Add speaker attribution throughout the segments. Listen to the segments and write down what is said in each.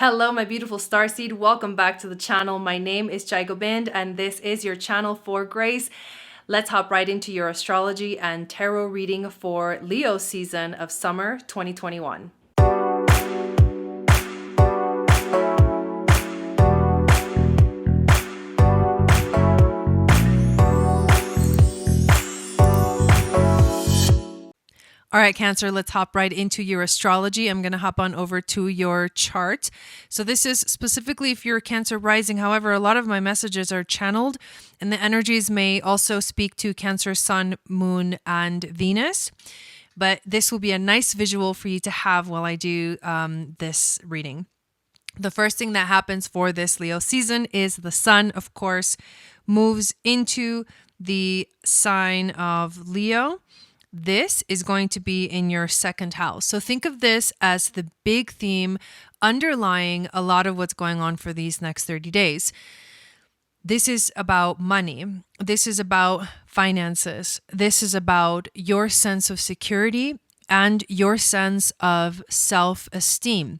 Speaker 1: Hello, my beautiful starseed. Welcome back to the channel. My name is Gobind, and this is your channel for grace. Let's hop right into your astrology and tarot reading for Leo season of summer 2021. All right, Cancer, let's hop right into your astrology. I'm going to hop on over to your chart. So this is specifically if you're a Cancer rising. However, a lot of my messages are channeled, and the energies may also speak to Cancer, Sun, Moon, and Venus. But this will be a nice visual for you to have while I do this reading. The first thing that happens for this Leo season is the Sun, of course, moves into the sign of Leo. This is going to be in your second house. So think of this as the big theme underlying a lot of what's going on for these next 30 days. This is about money. This is about finances. This is about your sense of security and your sense of self-esteem.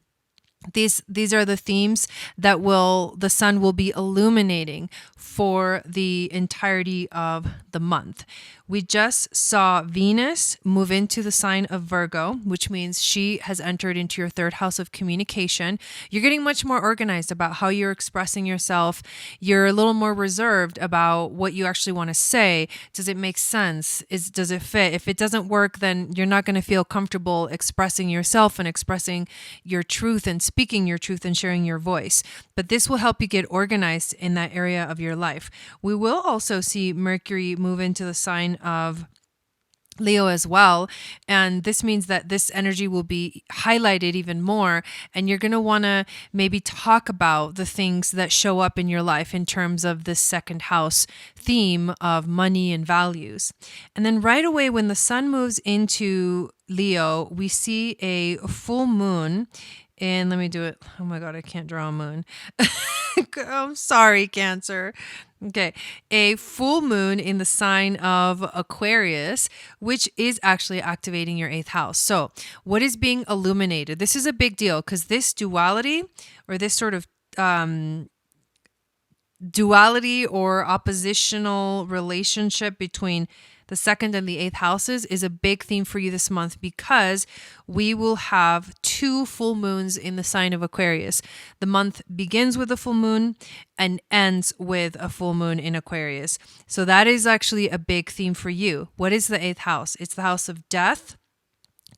Speaker 1: These are the themes that the Sun will be illuminating for the entirety of the month. We just saw Venus move into the sign of Virgo, which means she has entered into your third house of communication. You're getting much more organized about how you're expressing yourself. You're a little more reserved about what you actually want to say. Does it make sense? Does it fit? If it doesn't work, then you're not going to feel comfortable expressing yourself and expressing your truth and speaking your truth and sharing your voice. But this will help you get organized in that area of your life. We will also see Mercury move into the sign of Leo as well. And this means that this energy will be highlighted even more. And you're going to want to maybe talk about the things that show up in your life in terms of this second house theme of money and values. And then right away, when the Sun moves into Leo, we see a full moon. And let me do it. Oh my God, I can't draw a moon. I'm sorry, Cancer. Okay, a full moon in the sign of Aquarius, which is actually activating your 8th house. So what is being illuminated? This is a big deal because this duality or this sort of duality or oppositional relationship between the second and the 8th houses is a big theme for you this month because we will have 2 full moons in the sign of Aquarius. The month begins with a full moon and ends with a full moon in Aquarius. So that is actually a big theme for you. What is the 8th house? It's the house of death,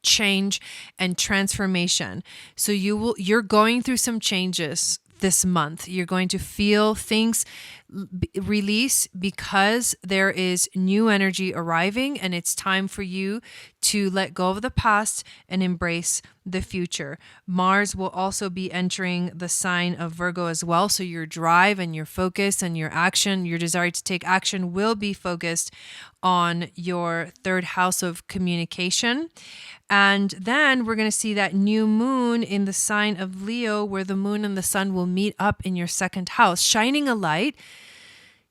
Speaker 1: change, and transformation. So you're going through some changes this month. You're going to feel things release because there is new energy arriving, and it's time for you to let go of the past and embrace the future. Mars will also be entering the sign of Virgo as well. So your drive and your focus and your action, your desire to take action will be focused on your third house of communication. And then we're going to see that new moon in the sign of Leo, where the moon and the sun will meet up in your second house, shining a light,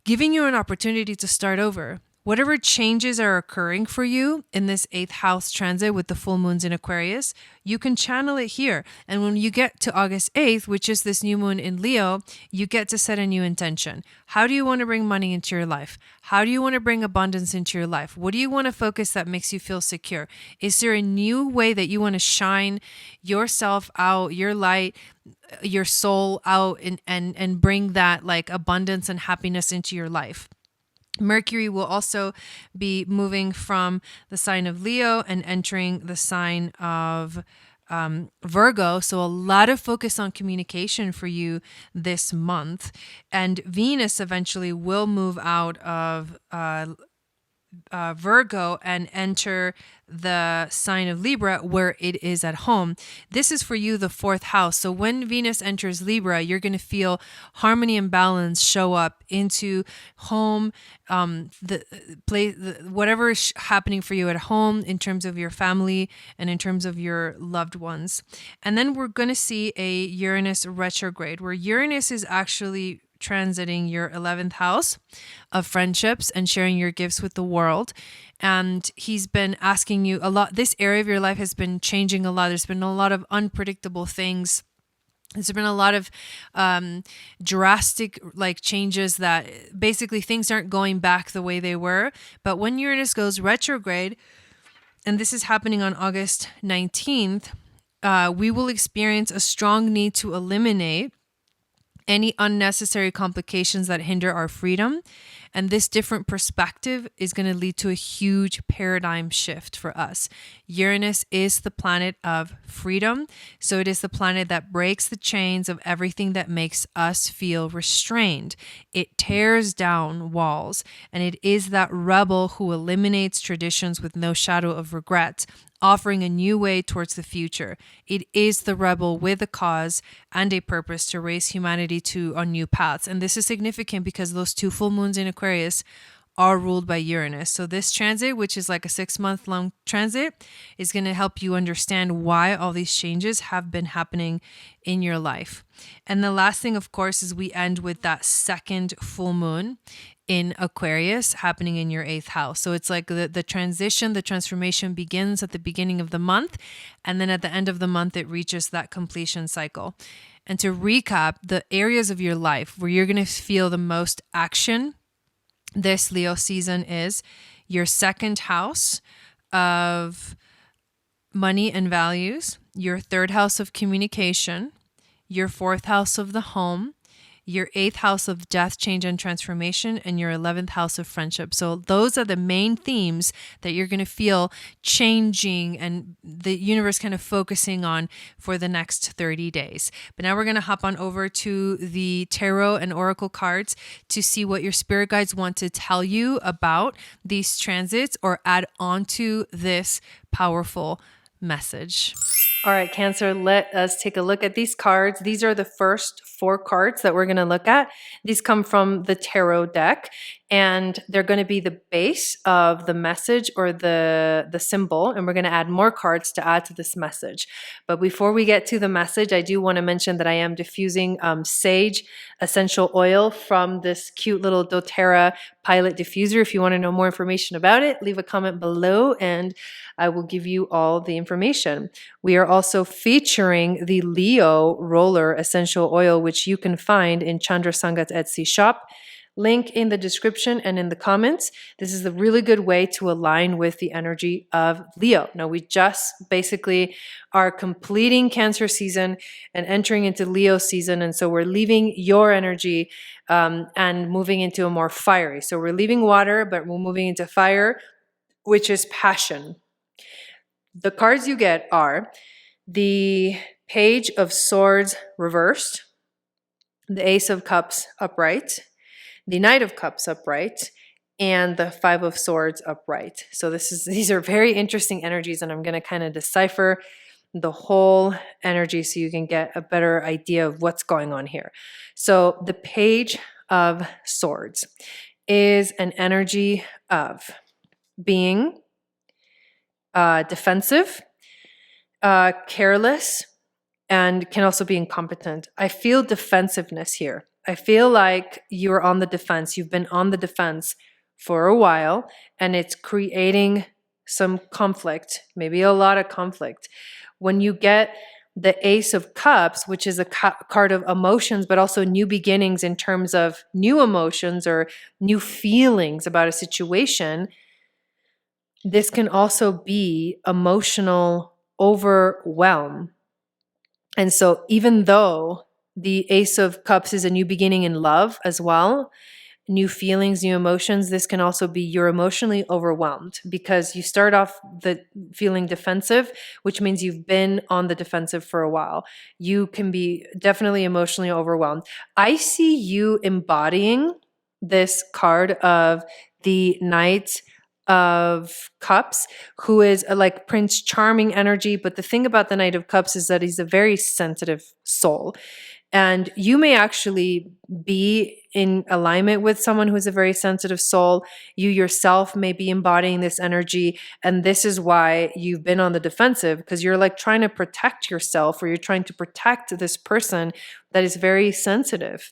Speaker 1: giving you an opportunity to start over. Whatever changes are occurring for you in this 8th house transit with the full moons in Aquarius, you can channel it here. And when you get to August 8th, which is this new moon in Leo, you get to set a new intention. How do you want to bring money into your life? How do you want to bring abundance into your life? What do you want to focus that makes you feel secure? Is there a new way that you want to shine yourself out, your light, your soul out and bring that like abundance and happiness into your life? Mercury will also be moving from the sign of Leo and entering the sign of Virgo. So a lot of focus on communication for you this month. And Venus eventually will move out of Virgo and enter the sign of Libra, where it is at home. This is for you, the 4th house. So when Venus enters Libra, you're going to feel harmony and balance show up into home, whatever is happening for you at home in terms of your family and in terms of your loved ones. And then we're going to see a Uranus retrograde, where Uranus is actually transiting your 11th house of friendships and sharing your gifts with the world. And he's been asking you a lot. This area of your life has been changing a lot. There's been a lot of unpredictable things There's been a lot of drastic changes that basically things aren't going back the way they were. But when Uranus goes retrograde, and this is happening on August 19th, we will experience a strong need to eliminate any unnecessary complications that hinder our freedom. And this different perspective is going to lead to a huge paradigm shift for us. Uranus is the planet of freedom. So it is the planet that breaks the chains of everything that makes us feel restrained. It tears down walls, and it is that rebel who eliminates traditions with no shadow of regret, offering a new way towards the future. It is the rebel with a cause and a purpose to raise humanity on new paths. And this is significant because those 2 full moons in Aquarius are ruled by Uranus. So this transit, which is like a 6-month long transit, is going to help you understand why all these changes have been happening in your life. And the last thing, of course, is we end with that second full moon in Aquarius happening in your 8th house. So it's like the transition, the transformation begins at the beginning of the month, and then at the end of the month, it reaches that completion cycle. And to recap, the areas of your life where you're going to feel the most action this Leo season is your 2nd house of money and values, your 3rd house of communication, your 4th house of the home, your 8th house of death, change, and transformation, and your 11th house of friendship. So those are the main themes that you're going to feel changing and the universe kind of focusing on for the next 30 days. But now we're going to hop on over to the tarot and oracle cards to see what your spirit guides want to tell you about these transits or add on to this powerful message. All right, Cancer, let us take a look at these cards. These are the first 4 cards that we're going to look at. These come from the tarot deck, and they're going to be the base of the message or the symbol, and we're going to add more cards to add to this message. But before we get to the message, I do want to mention that I am diffusing sage essential oil from this cute little doTERRA pilot diffuser. If you want to know more information about it, leave a comment below and I will give you all the information. We are also featuring the Leo Roller Essential Oil, which you can find in Chandra Sangat's Etsy shop. Link in the description and in the comments. This is a really good way to align with the energy of Leo. Now, we just basically are completing Cancer season and entering into Leo season. And so we're leaving your energy and moving into a more fiery. So we're leaving water, but we're moving into fire, which is passion. The cards you get are the Page of Swords reversed, the Ace of Cups upright, the Knight of Cups upright, and the 5 of Swords upright. So these are very interesting energies, and I'm going to kind of decipher the whole energy so you can get a better idea of what's going on here. So the Page of Swords is an energy of being defensive, careless, and can also be incompetent. I feel defensiveness here. I feel like you're on the defense. You've been on the defense for a while, and it's creating some conflict, maybe a lot of conflict. When you get the Ace of Cups, which is a card of emotions, but also new beginnings in terms of new emotions or new feelings about a situation, this can also be emotional overwhelm. And so even though the Ace of Cups is a new beginning in love as well, new feelings, new emotions, this can also be you're emotionally overwhelmed because you start off the feeling defensive, which means you've been on the defensive for a while. You can be definitely emotionally overwhelmed. I see you embodying this card of the Knight of Cups, who is like Prince Charming energy. But the thing about the Knight of Cups is that he's a very sensitive soul. And you may actually be in alignment with someone who's a very sensitive soul. You yourself may be embodying this energy. And this is why you've been on the defensive, because you're like trying to protect yourself, or you're trying to protect this person that is very sensitive.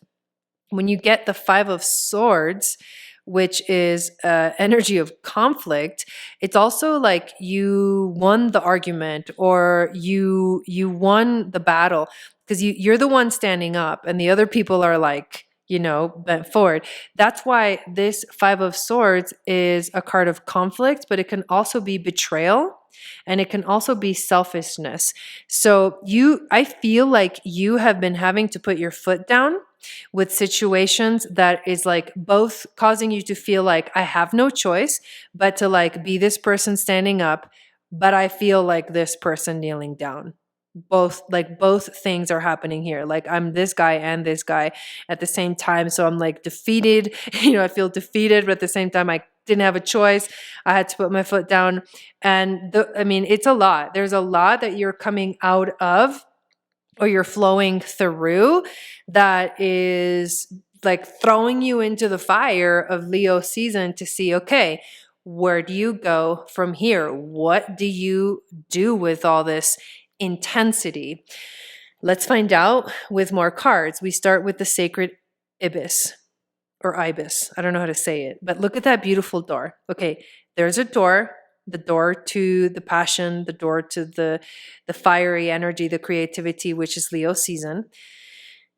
Speaker 1: When you get the 5 of Swords, which is energy of conflict, it's also like you won the argument or you won the battle. because you're the one standing up and the other people are like, bent forward. That's why this Five of Swords is a card of conflict, but it can also be betrayal and it can also be selfishness. So I feel like you have been having to put your foot down with situations that is like both causing you to feel like I have no choice, but to like be this person standing up, but I feel like this person kneeling down. Both things are happening here. Like I'm this guy and this guy at the same time. So I'm like defeated, I feel defeated, but at the same time, I didn't have a choice. I had to put my foot down. And it's a lot. There's a lot that you're coming out of or you're flowing through that is like throwing you into the fire of Leo season to see, okay, where do you go from here? What do you do with all this intensity? Let's find out with more cards. We start with the sacred ibis or ibis. I don't know how to say it, but look at that beautiful door. Okay, there's a door, the door to the passion, the door to the fiery energy, the creativity, which is Leo season.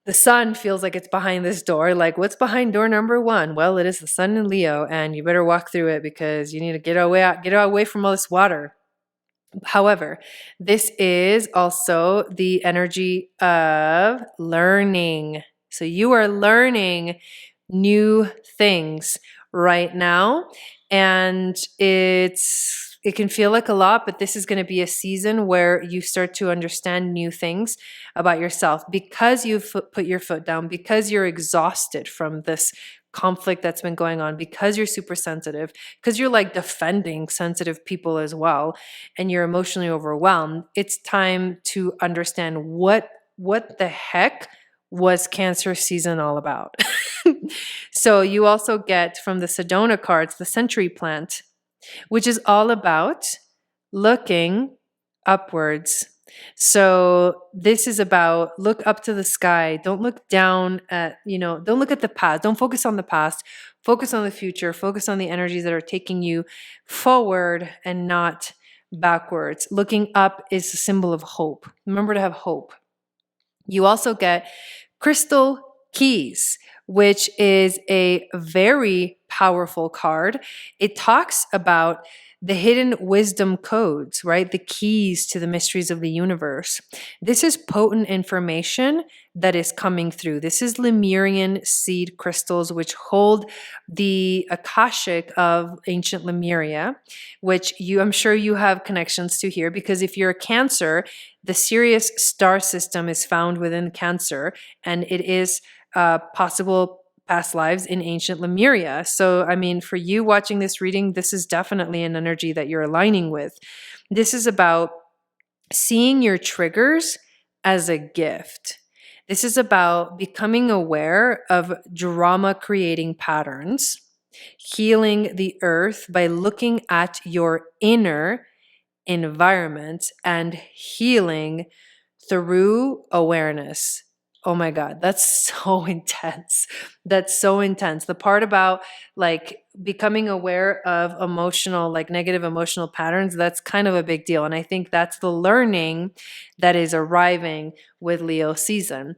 Speaker 1: The sun feels like it's behind this door. Like, what's behind door number 1? Well, it is the sun in Leo, and you better walk through it because you need to get away from all this water. However, this is also the energy of learning. So you are learning new things right now, and it can feel like a lot, but this is going to be a season where you start to understand new things about yourself because you've put your foot down, because you're exhausted from this conflict that's been going on, because you're super sensitive, because you're like defending sensitive people as well, and you're emotionally overwhelmed. It's time to understand what the heck was Cancer season all about. So you also get from the Sedona cards, the century plant, which is all about looking upwards. So this is about look up to the sky. Don't look down at, don't look at the past. Don't focus on the past. Focus on the future. Focus on the energies that are taking you forward and not backwards. Looking up is a symbol of hope. Remember to have hope. You also get crystal keys, which is a very powerful card. It talks about the hidden wisdom codes, right? The keys to the mysteries of the universe. This is potent information that is coming through. This is Lemurian seed crystals, which hold the Akashic of ancient Lemuria, which I'm sure you have connections to here, because if you're a Cancer, the Sirius star system is found within Cancer, and it is possible past lives in ancient Lemuria. So, for you watching this reading, this is definitely an energy that you're aligning with. This is about seeing your triggers as a gift. This is about becoming aware of drama creating patterns, healing the earth by looking at your inner environment and healing through awareness. Oh my God, that's so intense. That's so intense. The part about like becoming aware of emotional, like negative emotional patterns, that's kind of a big deal. And I think that's the learning that is arriving with Leo season.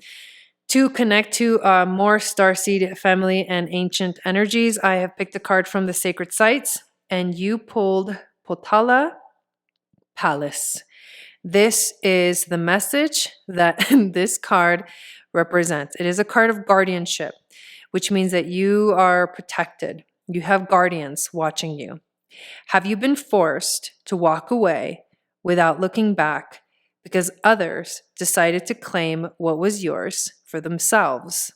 Speaker 1: To connect to more starseed family and ancient energies, I have picked a card from the sacred sites, and you pulled Potala Palace. This is the message that this card represents. It is a card of guardianship, which means that you are protected. You have guardians watching you. Have you been forced to walk away without looking back because others decided to claim what was yours for themselves?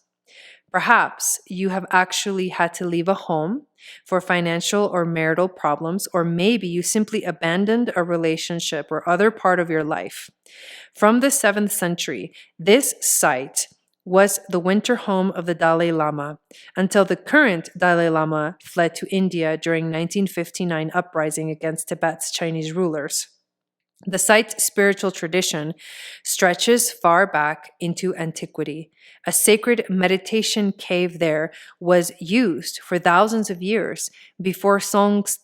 Speaker 1: Perhaps you have actually had to leave a home for financial or marital problems, or maybe you simply abandoned a relationship or other part of your life. From the 7th century, this site was the winter home of the Dalai Lama until the current Dalai Lama fled to India during 1959 uprising against Tibet's Chinese rulers. The site's spiritual tradition stretches far back into antiquity. A sacred meditation cave there was used for thousands of years before Songtsan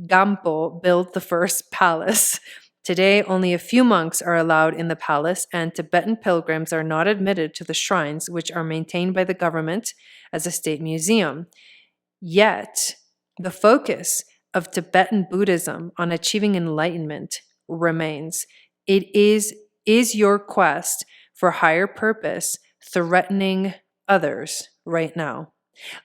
Speaker 1: Gampo built the first palace Today, only a few monks are allowed in the palace, and Tibetan pilgrims are not admitted to the shrines, which are maintained by the government as a state museum. Yet, the focus of Tibetan Buddhism on achieving enlightenment remains. It is your quest for higher purpose threatening others right now?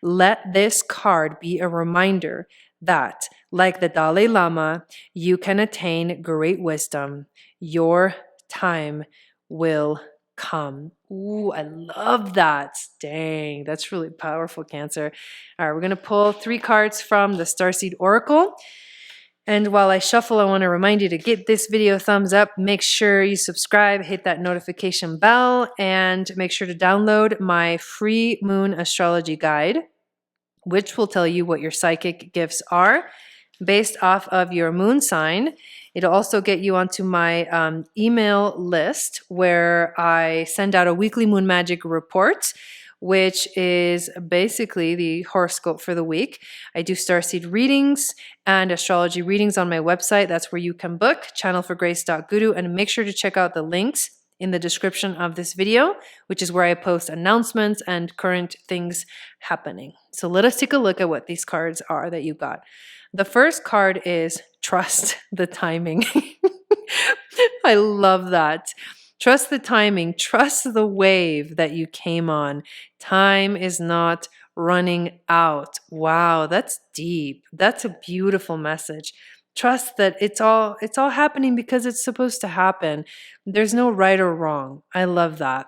Speaker 1: Let this card be a reminder that, like the Dalai Lama, you can attain great wisdom. Your time will come. Ooh, I love that. Dang, that's really powerful, Cancer. All right, we're going to pull 3 cards from the Starseed Oracle. And while I shuffle, I want to remind you to give this video a thumbs up. Make sure you subscribe, hit that notification bell, and make sure to download my free moon astrology guide, which will tell you what your psychic gifts are based off of your moon sign. It'll also get you onto my email list where I send out a weekly moon magic report, which is basically the horoscope for the week. I do starseed readings and astrology readings on my website. That's where you can book, channelforgrace.guru, and make sure to check out the links in the description of this video, which is where I post announcements and current things happening. So let us take a look at what these cards are that you got. The first card is trust the timing. I love that. Trust the timing. Trust the wave that you came on. Time is not running out. Wow, that's deep. That's a beautiful message. Trust that it's all happening because it's supposed to happen. There's no right or wrong. I love that.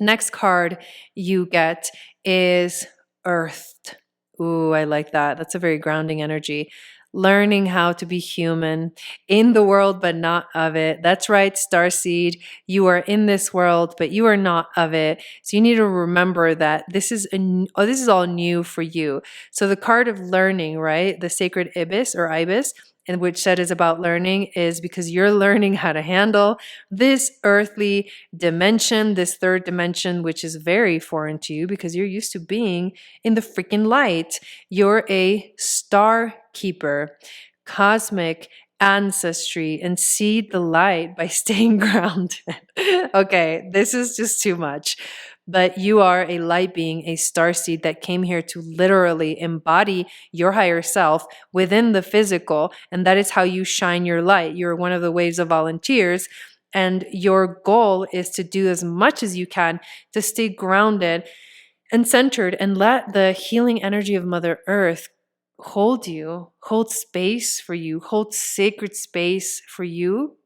Speaker 1: Next card you get is Earthed. Ooh, I like that. That's a very grounding energy. Learning how to be human in the world, but not of it. That's right, Starseed. You are in this world, but you are not of it. So you need to remember that this is all new for you. So the card of learning, right? The sacred ibis or ibis, and which said is about learning, is because you're learning how to handle this earthly dimension, this third dimension, which is very foreign to you because you're used to being in the freaking light. You're a star keeper, cosmic ancestry, and seed the light by staying grounded. Okay, this is just too much. But you are a light being, a starseed that came here to literally embody your higher self within the physical. And that is how you shine your light. You're one of the waves of volunteers. And your goal is to do as much as you can to stay grounded and centered and let the healing energy of Mother Earth hold you, hold space for you, hold sacred space for you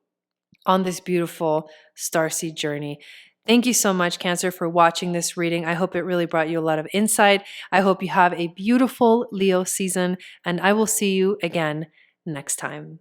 Speaker 1: on this beautiful starseed journey. Thank you so much, Cancer, for watching this reading. I hope it really brought you a lot of insight. I hope you have a beautiful Leo season, and I will see you again next time.